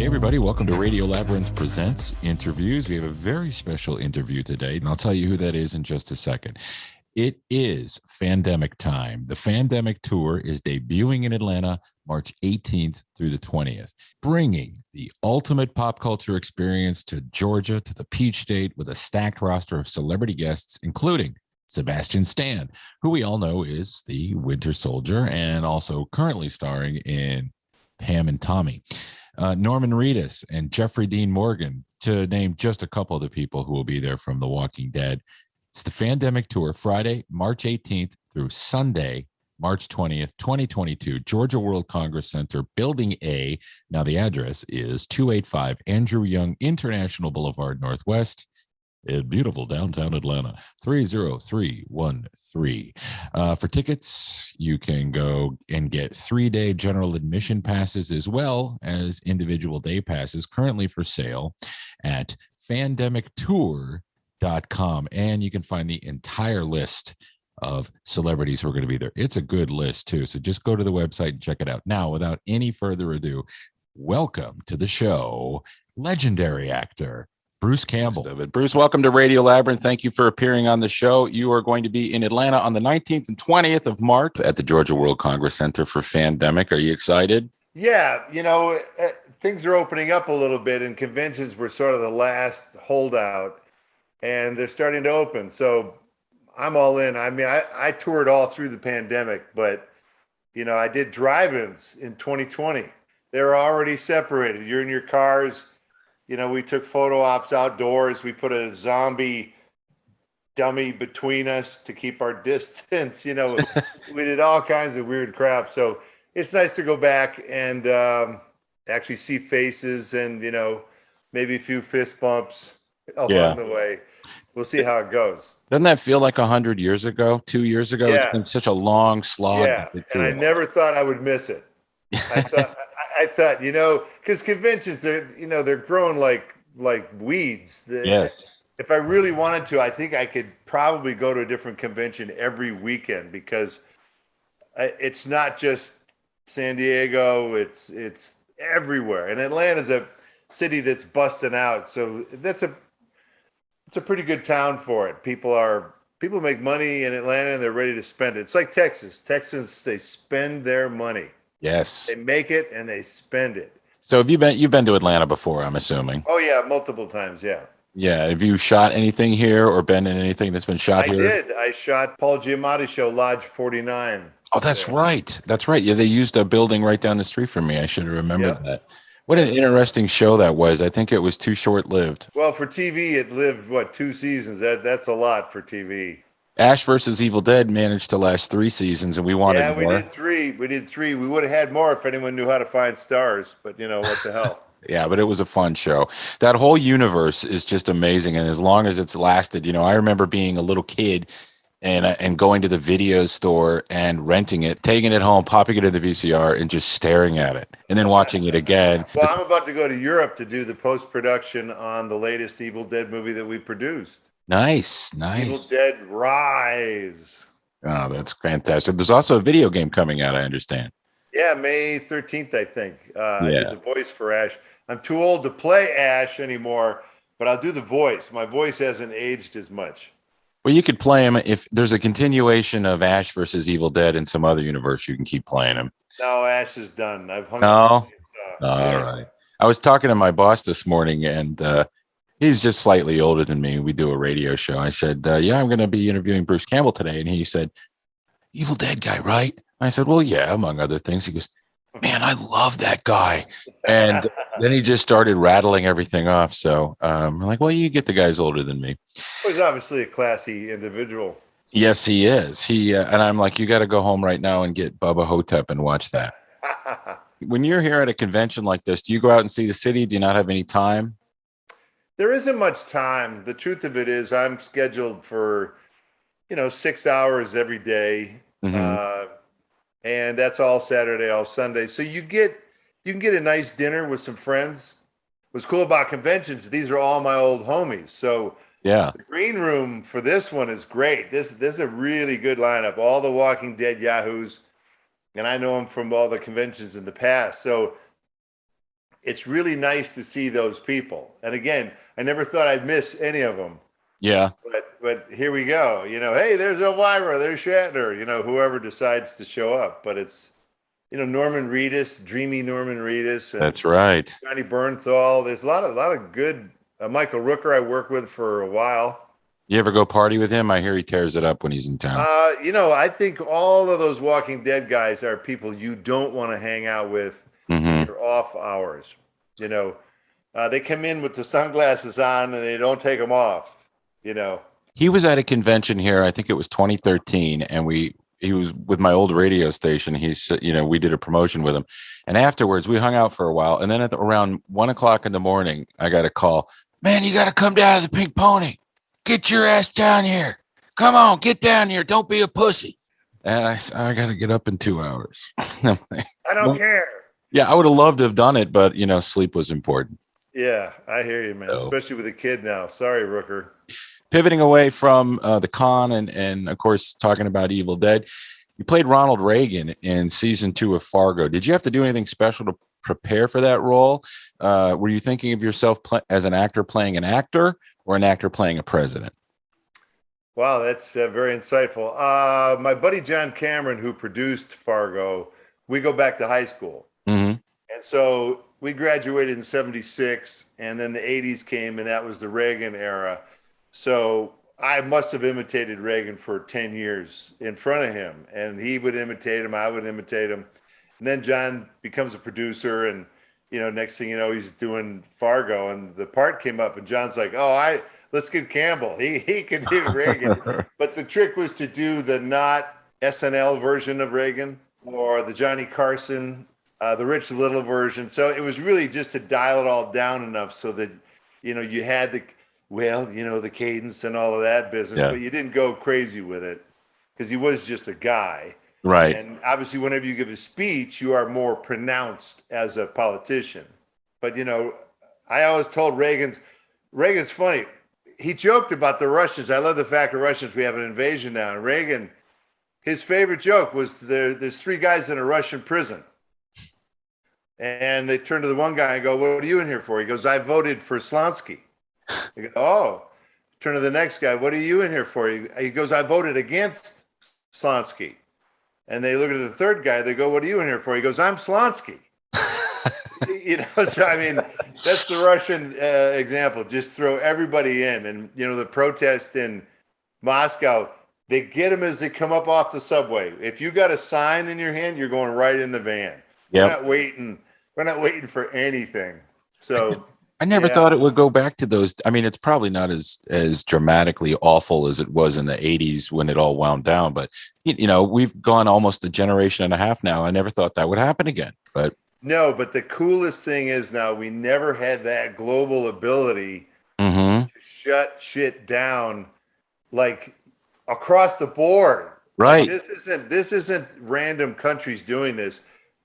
everybody. Welcome to Radio Labyrinth Presents Interviews. We have a very special interview today, and I'll tell you who that is in just a second. It is Fandemic time. The Fandemic Tour is debuting in Atlanta March 18th through the 20th, bringing the ultimate pop culture experience to Georgia, to the Peach State, with a stacked roster of celebrity guests, including Sebastian Stan, who we all know is the Winter Soldier and also currently starring in Pam and Tommy. Norman Reedus and Jeffrey Dean Morgan, to name just a couple of the people who will be there from The Walking Dead. It's the Fandemic Tour, Friday, March 18th through Sunday, March 20th, 2022, Georgia World Congress Center, Building A. Now, the address is 285 Andrew Young International Boulevard Northwest in beautiful downtown Atlanta, 30313. For tickets, you can go and get 3-day general admission passes as well as individual day passes, currently for sale at fandemictour.com. And you can find the entire list of celebrities who are going to be there. It's a good list, too. So just go to the website and check it out. Now, without any further ado, welcome to the show, legendary actor Bruce Campbell. Bruce, welcome to Radio Labyrinth. Thank you for appearing on the show. You are going to be in Atlanta on the 19th and 20th of March at the Georgia World Congress Center for Fandemic. Are you excited? Yeah, things are opening up a little bit, and conventions were sort of the last holdout, and they're starting to open. So I'm all in. I mean, I toured all through the pandemic, but, I did drive-ins in 2020. They're already separated. You're in your cars. We took photo ops outdoors. We put a zombie dummy between us to keep our distance. We did all kinds of weird crap. So it's nice to go back and actually see faces and, maybe a few fist bumps along the way. We'll see how it goes. Doesn't that feel like 100 years ago, 2 years ago? Yeah. It's been such a long slog. Yeah, and I never thought I would miss it. I thought, because conventions, they're growing like weeds. Yes. If I really wanted to, I think I could probably go to a different convention every weekend, because it's not just San Diego, it's everywhere. And Atlanta's a city that's busting out. So it's a pretty good town for it. People make money in Atlanta and they're ready to spend it. It's like Texas. Texans, they spend their money. Yes. They make it and they spend it. So you've been to Atlanta before, I'm assuming. Oh yeah, multiple times, yeah. Yeah. Have you shot anything here or been in anything that's been shot here? I did. I shot Paul Giamatti's show, Lodge 49. Oh, that's right. That's right. Yeah, they used a building right down the street from me. I should have remembered that. What an interesting show that was. I think it was too short-lived. Well, for TV, it lived, 2 seasons? That's a lot for TV. Ash versus Evil Dead managed to last 3 seasons, and we wanted more. Yeah, we did three. We would have had more if anyone knew how to find stars, but what the hell. Yeah, but it was a fun show. That whole universe is just amazing, and as long as it's lasted, I remember being a little kid and going to the video store and renting it, taking it home, popping it in the VCR, and just staring at it, and then watching it again. Well, I'm about to go to Europe to do the post-production on the latest Evil Dead movie that we produced. Nice. Evil Dead Rise. Oh, that's fantastic. There's also a video game coming out, I understand. Yeah, May 13th, I think. I did the voice for Ash. I'm too old to play Ash anymore, but I'll do the voice. My voice hasn't aged as much. Well, you could play him if there's a continuation of Ash versus Evil Dead in some other universe. You can keep playing him. No, Ash is done. I've hung up. All right. I was talking to my boss this morning, and he's just slightly older than me. We do a radio show. I said, I'm going to be interviewing Bruce Campbell today. And he said, Evil Dead guy, right? I said, well, yeah, among other things. He goes, man, I love that guy. And then he just started rattling everything off. So I'm like, well, you get the guys older than me. Well, he's obviously a classy individual. Yes, he is. And I'm like, you got to go home right now and get Bubba Ho-Tep and watch that. When you're here at a convention like this, do you go out and see the city? Do you not have any time? There isn't much time. The truth of it is I'm scheduled for, 6 hours every day. Mm-hmm. And that's all Saturday, all Sunday. So you can get a nice dinner with some friends. What's cool about conventions, these are all my old homies. So yeah, the green room for this one is great. This is a really good lineup. All the Walking Dead yahoos, and I know them from all the conventions in the past. So it's really nice to see those people. And again, I never thought I'd miss any of them. Yeah. But here we go. Hey, there's Elvira, there's Shatner, whoever decides to show up. But it's, Norman Reedus, dreamy Norman Reedus, and That's right. Johnny Bernthal. There's a lot of good Michael Rooker I worked with for a while. You ever go party with him? I hear he tears it up when he's in town. I think all of those Walking Dead guys are people you don't want to hang out with in your off hours. They come in with the sunglasses on and they don't take them off. He was at a convention here. I think it was 2013, and he was with my old radio station. We did a promotion with him, and afterwards we hung out for a while. And then around 1 o'clock in the morning, I got a call. Man, you got to come down to the Pink Pony. Get your ass down here. Come on, get down here. Don't be a pussy. And I got to get up in 2 hours. I don't care. Yeah, I would have loved to have done it, but sleep was important. Yeah, I hear you, man. Especially with a kid now. Sorry, Rooker. Pivoting away from the con and of course talking about Evil Dead, you played Ronald Reagan in season 2 of Fargo. Did you have to do anything special to prepare for that role? Were you thinking of yourself as an actor playing an actor or an actor playing a president? Wow, that's very insightful. My buddy John Cameron, who produced Fargo, we go back to high school. Mm-hmm. And so we graduated in 76, and then the 80s came, and that was the Reagan era. So I must have imitated Reagan for 10 years in front of him, and he would imitate him, I would imitate him. And then John becomes a producer, and next thing you know, he's doing Fargo, and the part came up, and John's like, let's get Campbell. He can do Reagan. But the trick was to do the not SNL version of Reagan or the Johnny Carson, the Rich Little version. So it was really just to dial it all down enough so that, you had the cadence and all of that business, but you didn't go crazy with it because he was just a guy. Right. And obviously, whenever you give a speech, you are more pronounced as a politician. But, I always told Reagan's funny. He joked about the Russians. I love the fact the Russians, we have an invasion now. And Reagan, his favorite joke was there's 3 guys in a Russian prison. And they turn to the one guy and go, what are you in here for? He goes, I voted for Slansky. They go, oh. Turn to the next guy. What are you in here for? He goes, I voted against Slansky. And they look at the third guy. They go, what are you in here for? He goes, I'm Slansky. So, I mean, that's the Russian example. Just throw everybody in. And, the protests in Moscow, they get them as they come up off the subway. If you got a sign in your hand, you're going right in the van. Yep. We're not waiting for anything. So I never thought it would go back to those. I mean, it's probably not as dramatically awful as it was in the 80s when it all wound down. But, we've gone almost a generation and a half now. I never thought that would happen again. But no, but the coolest thing is now we never had that global ability to shut shit down like across the board. Right. Like, this isn't random countries doing this.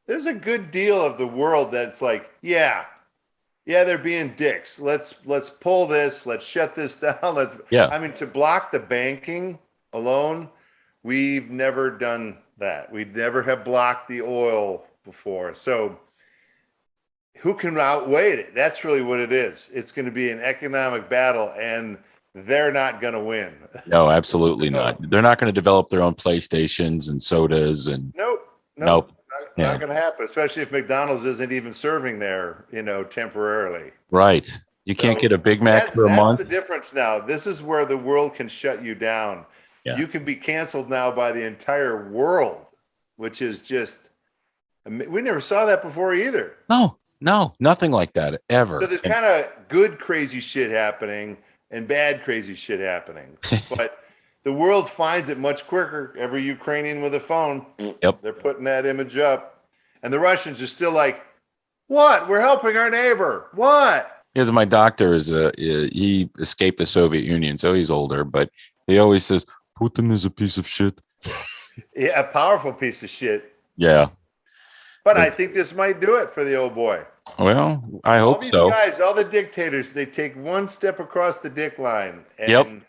There's a good deal of the world that's like, yeah, they're being dicks. Let's pull this. Let's shut this down. I mean, to block the banking alone, we've never done that. We never have blocked the oil before. So who can outweigh it? That's really what it is. It's going to be an economic battle, and they're not going to win. No, absolutely not. They're not going to develop their own PlayStations and sodas and nope. Not going to happen, especially if McDonald's isn't even serving there, temporarily. Right. You can't get a Big Mac for a month. That's the difference now. This is where the world can shut you down. Yeah. You can be canceled now by the entire world, which is just, we never saw that before either. No, nothing like that ever. So there's kind of good crazy shit happening and bad crazy shit happening. But the world finds it much quicker. Every Ukrainian with a phone, they're putting that image up. And the Russians are still like, what? We're helping our neighbor. What? Because my doctor he escaped the Soviet Union, so he's older, but he always says, Putin is a piece of shit. Yeah, a powerful piece of shit. Yeah. But I think this might do it for the old boy. Well, I hope so. All these guys, all the dictators, they take one step across the dick line. And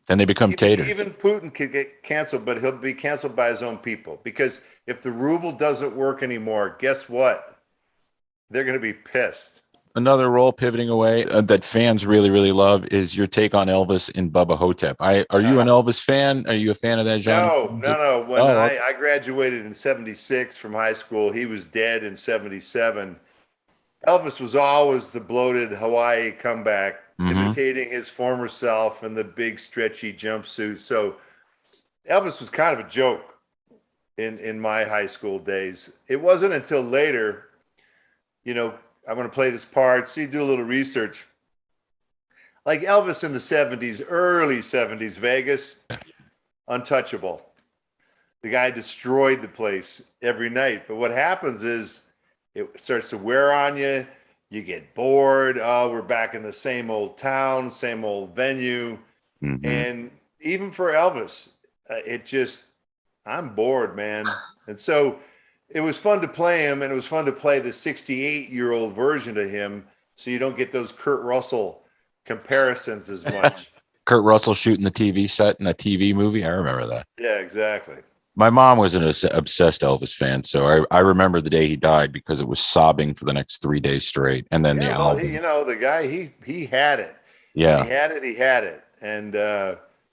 then they become taters. Even Putin could get canceled, but he'll be canceled by his own people. Because if the ruble doesn't work anymore, guess what? they're going to be pissed. Another role pivoting away that fans really, really love is your take on Elvis in Bubba Ho-Tep. Are you an Elvis fan? Are you a fan of that genre? No. When okay. I graduated in 76 from high school, he was dead in 77. Elvis was always the bloated Hawaii comeback, imitating his former self in the big stretchy jumpsuit. So Elvis was kind of a joke in my high school days. It wasn't until later, I'm going to play this part. So you do a little research. Like Elvis in the 70s, early 70s, Vegas, untouchable. The guy destroyed the place every night. But what happens is it starts to wear on you. You get bored. Oh, we're back in the same old town, same old venue. And even for Elvis, I'm bored, man. And so it was fun to play him, and it was fun to play the 68-year-old version of him, so you don't get those Kurt Russell comparisons as much. Kurt Russell shooting the TV set in a TV movie. I remember that. Yeah, exactly. My mom was an obsessed Elvis fan, so I remember the day he died because it was sobbing for the next 3 days straight, and then the album. The guy he had it. Yeah, he had it, and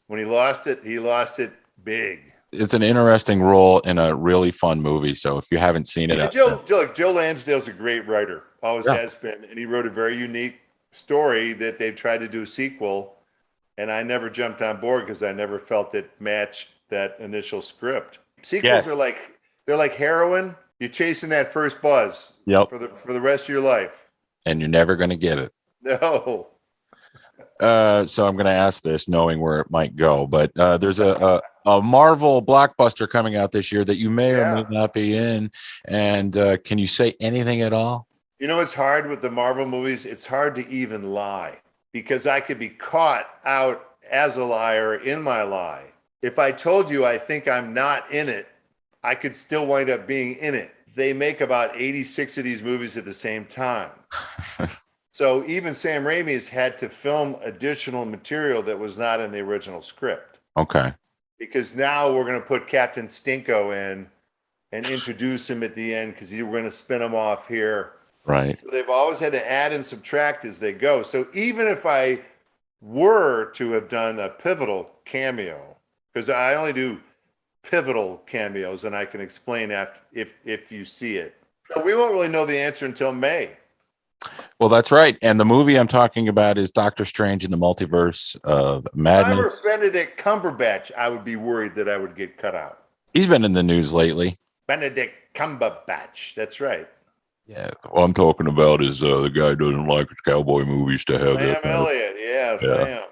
when he lost it big. It's an interesting role in a really fun movie. So if you haven't seen it, Joe Lansdale's a great writer, always has been, and he wrote a very unique story that they've tried to do a sequel, and I never jumped on board because I never felt it matched that initial script. Sequels are like heroin. You're chasing that first buzz for the rest of your life, and you're never going to get it. No. So I'm going to ask this knowing where it might go, but there's a Marvel blockbuster coming out this year that you may or may not be in. And can you say anything at all? It's hard with the Marvel movies. It's hard to even lie because I could be caught out as a liar in my lie. If I told you I think I'm not in it, I could still wind up being in it. They make about 86 of these movies at the same time. So even Sam Raimi has had to film additional material that was not in the original script. Okay. Because now we're going to put Captain Stinko in and introduce him at the end because we're going to spin him off here. Right. So they've always had to add and subtract as they go. So even if I were to have done a pivotal cameo, because I only do pivotal cameos and I can explain if you see it. But we won't really know the answer until May. Well, that's right. And the movie I'm talking about is Doctor Strange in the Multiverse of Madness. If I were Benedict Cumberbatch, I would be worried that I would get cut out. He's been in the news lately. Benedict Cumberbatch. That's right. Yeah. What I'm talking about is the guy doesn't like cowboy movies to have Sam Elliott. Yeah.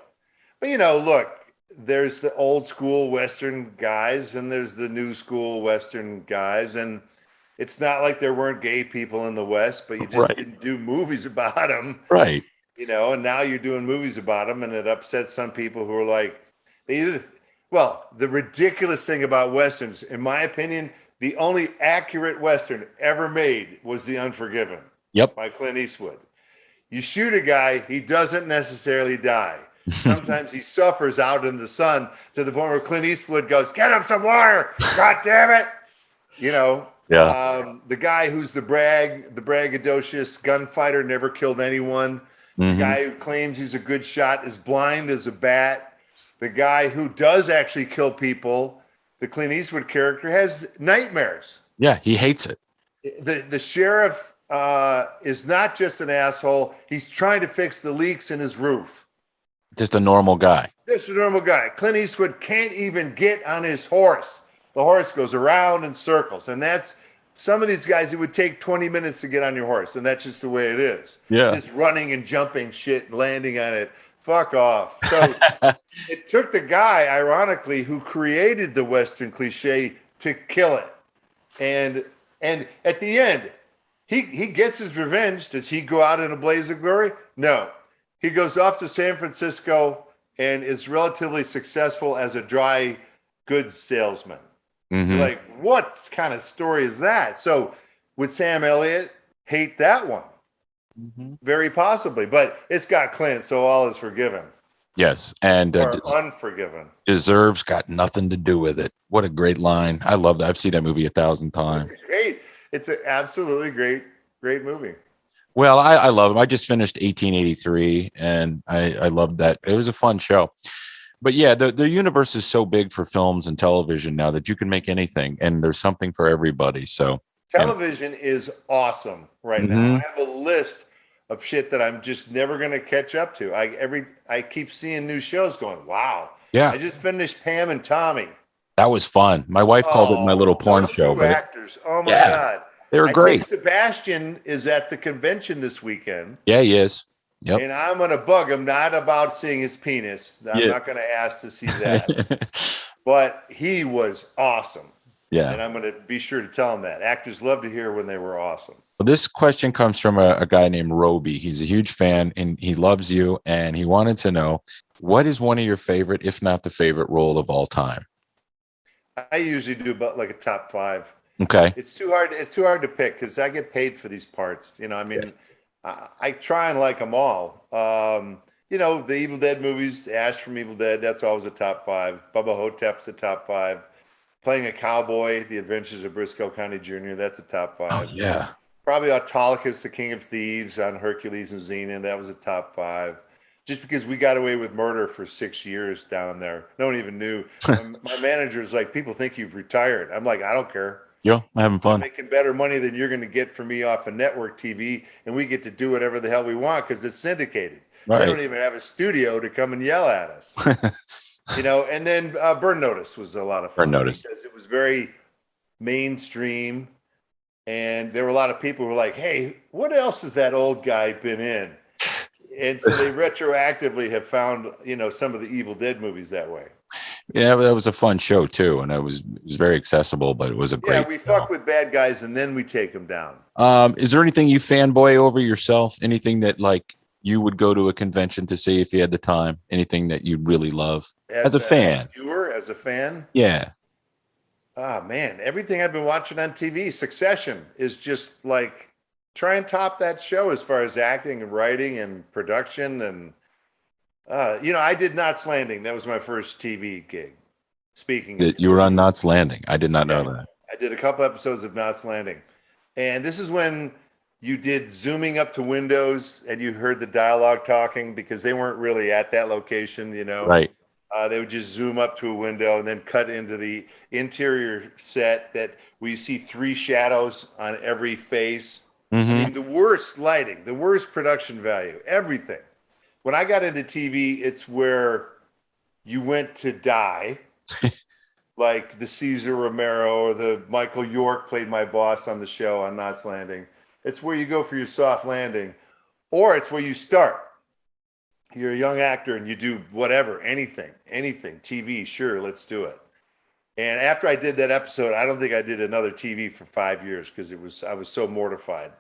But, look, there's the old school Western guys and there's the new school Western guys. And it's not like there weren't gay people in the West, but you just didn't do movies about them. Right. And now you're doing movies about them, and it upsets some people who are like, the ridiculous thing about Westerns, in my opinion, the only accurate Western ever made was The Unforgiven. Yep. By Clint Eastwood. You shoot a guy, he doesn't necessarily die. Sometimes he suffers out in the sun to the point where Clint Eastwood goes, "Get him some water, God damn it." The guy who's the braggadocious gunfighter, never killed anyone. The guy who claims he's a good shot is blind as a bat. The guy who does actually kill people, the Clint Eastwood character, has nightmares. Yeah, he hates it. The sheriff is not just an asshole. He's trying to fix the leaks in his roof. Just a normal guy. Just a normal guy. Clint Eastwood can't even get on his horse. The horse goes around in circles. And that's some of these guys, it would take 20 minutes to get on your horse. And that's just the way it is. Yeah. Just running and jumping shit and landing on it. Fuck off. So it took the guy, ironically, who created the Western cliche to kill it. And at the end, he gets his revenge. Does he go out in a blaze of glory? No. He goes off to San Francisco and is relatively successful as a dry goods salesman. Like, what kind of story is that? So would Sam Elliott hate that one? Very possibly, but it's got Clint, so all is forgiven. Yes, and or unforgiven. Deserves got nothing to do with it. What a great line. I love that. I've seen that movie 1,000 times. It's great. It's an absolutely great movie. Well, I love them. I just finished 1883, and I loved that. It was a fun show. But yeah, the universe is so big for films and television now that you can make anything, and there's something for everybody. So, Television is awesome right now. hmm I have a list of shit that I'm just never going to catch up to. I keep seeing new shows going, wow. yeah, I just finished Pam and Tommy. that was fun. My wife called it my little Oh, porn those show, two but actors. Oh my yeah, God. they were I think great. Sebastian is at the convention this weekend, Yeah, he is. Yep. and I'm going to bug him not about seeing his penis. I'm Yeah. not going to ask to see that, but he was awesome. Yeah. And I'm going to be sure to tell him that. Actors love to hear when they were awesome. Well, this question comes from a guy named Roby. He's a huge fan and he loves you. And he wanted to know, what is one of your favorite, if not the favorite role of all time? I usually do about like a top 5. Okay. It's too hard. It's too hard to pick because I get paid for these parts. You know, I mean, I try and like them all. You know, the Evil Dead movies, Ash from Evil Dead, that's always a top 5. Bubba Ho-Tep's a top 5. Playing a cowboy, The Adventures of Briscoe County Jr., that's a top 5. Oh, yeah. Probably Autolycus, the King of Thieves on Hercules and Xena, that was a top 5. Just because we got away with murder for 6 years down there. No one even knew. My manager's like, people think you've retired. I'm like, I don't care. Yo, having I'm fun. making better money than you're going to get from me off of network TV, and we get to do whatever the hell we want because it's syndicated. Right. They don't even have a studio to come and yell at us. You know, and then Burn Notice was a lot of fun. Burn Notice. Because it was very mainstream, and there were a lot of people who were like, hey, what else has that old guy been in? And so they retroactively have found, you know, some of the Evil Dead movies that way. Yeah, that was a fun show too, and it was very accessible, but it was a great. Yeah, we fuck with bad guys and then we take them down. Is there anything you fanboy over yourself? Anything that like you would go to a convention to see if you had the time? Anything that you really love as a fan? Viewer, as a fan? Yeah. Ah, man, everything I've been watching on TV, Succession, is just like try and top that show as far as acting and writing and production. And, you know, I did Knots Landing. That was my first TV gig. Speaking of, You were on Knots Landing. I did not know that. I did a couple episodes of Knots Landing. And this is when you did zooming up to windows and you heard the dialogue talking because they weren't really at that location, you know. Right. They would just zoom up to a window and then cut into the interior set that we see 3 shadows on every face. Mm-hmm. I mean, the worst lighting, the worst production value, everything. When I got into TV, it's where you went to die, like the Cesar Romero or the Michael York played my boss on the show on Knots Landing. It's where you go for your soft landing, or it's where you start. You're a young actor and you do whatever, anything, TV, sure, let's do it. And after I did that episode, I don't think I did another TV for 5 years because I was so mortified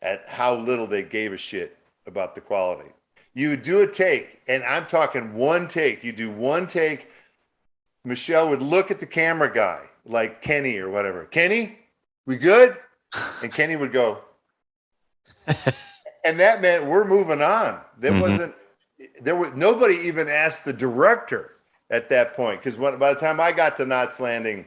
at how little they gave a shit about the quality. You would do a take, and I'm talking one take. You do one take. Michelle would look at the camera guy, like Kenny or whatever. Kenny, we good? And Kenny would go. And that meant we're moving on. There was nobody even asked the director at that point because by the time I got to Knots Landing,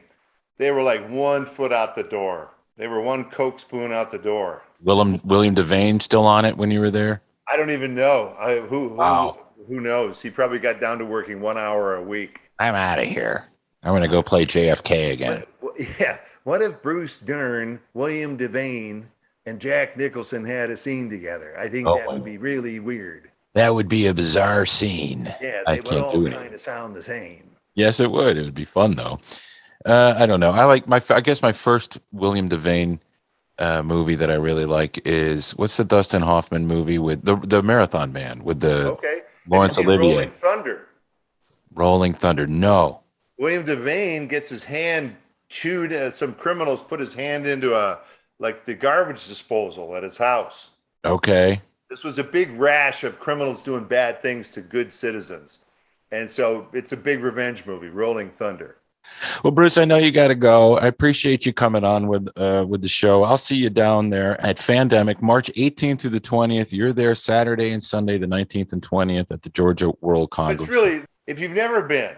they were like 1 foot out the door. They were 1 Coke spoon out the door. William Devane still on it when you were there? I don't even know. Wow. Who knows? He probably got down to working 1 hour a week. I'm out of here. I'm going to go play JFK again. Yeah. What if Bruce Dern, William Devane, and Jack Nicholson had a scene together? I think that would be really weird. That would be a bizarre scene. Yeah, they would all kind of sound the same. Yes, it would. It would be fun though. I don't know. I guess my first William Devane movie that I really like is what's the Dustin Hoffman movie with the Marathon Man with the Laurence Olivier. Rolling Thunder. Rolling Thunder. No. William Devane gets his hand chewed. Some criminals put his hand into the garbage disposal at his house. Okay. This was a big rash of criminals doing bad things to good citizens. And so it's a big revenge movie, Rolling Thunder. Well, Bruce, I know you got to go. I appreciate you coming on with the show. I'll see you down there at Fandemic, March 18th through the 20th. You're there Saturday and Sunday, the 19th and 20th at the Georgia World Congress. It's really, if you've never been,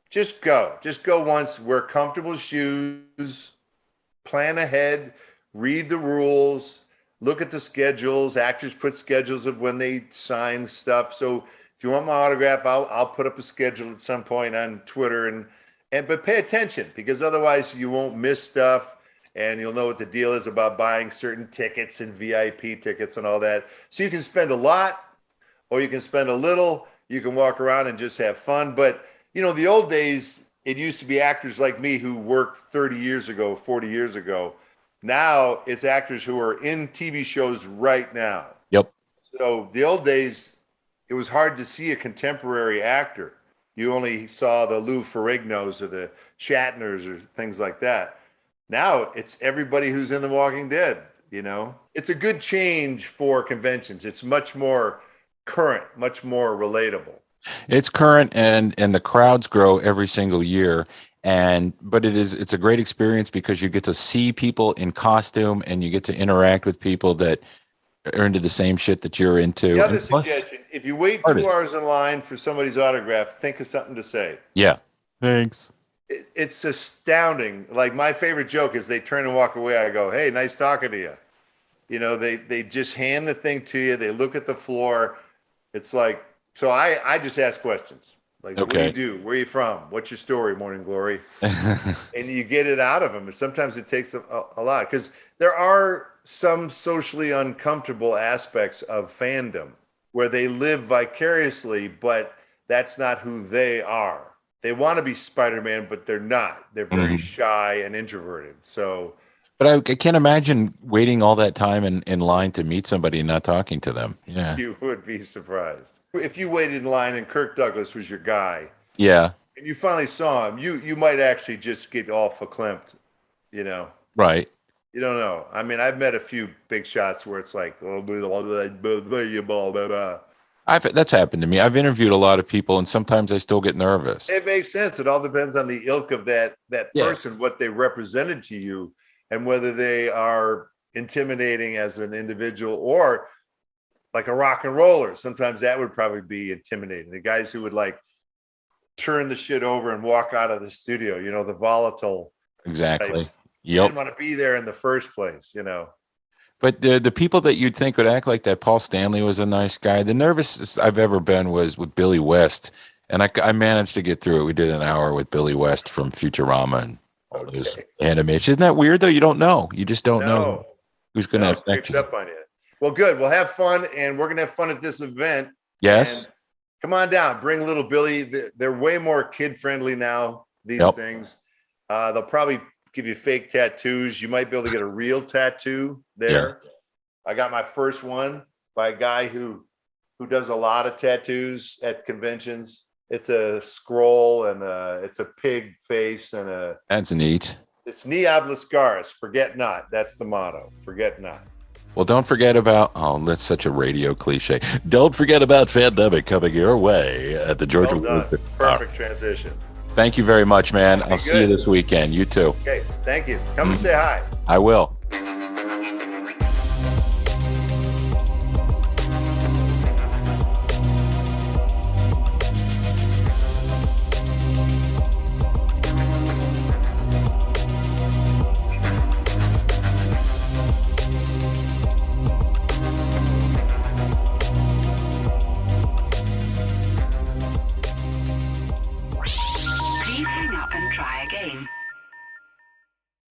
just go. Just go once. Wear comfortable shoes. Plan ahead. Read the rules. look at the schedules. Actors put schedules of when they sign stuff. So if you want my autograph, I'll put up a schedule at some point on Twitter but pay attention, because otherwise you won't miss stuff, and you'll know what the deal is about buying certain tickets and VIP tickets and all that. So you can spend a lot or you can spend a little. You can walk around and just have fun. But, the old days, it used to be actors like me who worked 30 years ago, 40 years ago. Now it's actors who are in TV shows right now. Yep. So the old days, it was hard to see a contemporary actor. You only saw the Lou Ferrignos or the Shatners or things like that. Now it's everybody who's in The Walking Dead, It's a good change for conventions. It's much more current, much more relatable. It's current, and the crowds grow every single year. But it's a great experience because you get to see people in costume and you get to interact with people that are into the same shit that you're into. The other suggestion, if you wait 2 hours in line for somebody's autograph, think of something to say. Yeah. Thanks. It's astounding. Like, my favorite joke is they turn and walk away. I go, hey, nice talking to you. They just hand the thing to you. They look at the floor. It's like, so I just ask questions. Like, okay, what do you do? Where are you from? What's your story, Morning Glory? And you get it out of them. And sometimes it takes a lot, because there are some socially uncomfortable aspects of fandom where they live vicariously, but that's not who they are. They want to be Spider-Man, but they're not. They're very shy and introverted. So, but I can't imagine waiting all that time in line to meet somebody and not talking to them. Yeah, you would be surprised if you waited in line and Kirk Douglas was your guy. Yeah, and you finally saw him. You might actually just get all verklempt, Right. You don't know. I mean, I've met a few big shots where it's like, oh, that's happened to me. I've interviewed a lot of people, and sometimes I still get nervous. It makes sense. It all depends on the ilk of that person, what they represented to you, and whether they are intimidating as an individual or like a rock and roller. Sometimes that would probably be intimidating. The guys who would like turn the shit over and walk out of the studio, the volatile. Exactly. Types. Yep. You didn't want to be there in the first place, But the people that you'd think would act like that, Paul Stanley was a nice guy. The nervousest I've ever been was with Billy West. And I managed to get through it. We did an hour with Billy West from Futurama and all those animation. Isn't that weird, though? You don't know. You just don't know who's going to affect you. Up on you. Well, good. We'll have fun, and we're going to have fun at this event. Yes. And come on down. Bring little Billy. They're way more kid-friendly now, these things. They'll probably give you fake tattoos. You might be able to get a real tattoo there. Yeah. I got my first one by a guy who does a lot of tattoos at conventions. It's a scroll and it's a pig face and that's neat. It's ni hablascaris, forget not. That's the motto. Forget not. Well, don't forget about, that's such a radio cliche. Don't forget about Fandemic coming your way at the Georgia. Well done. Perfect transition. Thank you very much, man. I'll see you this weekend. You too. Okay, thank you. Come and say hi. I will. Please hang up and try again.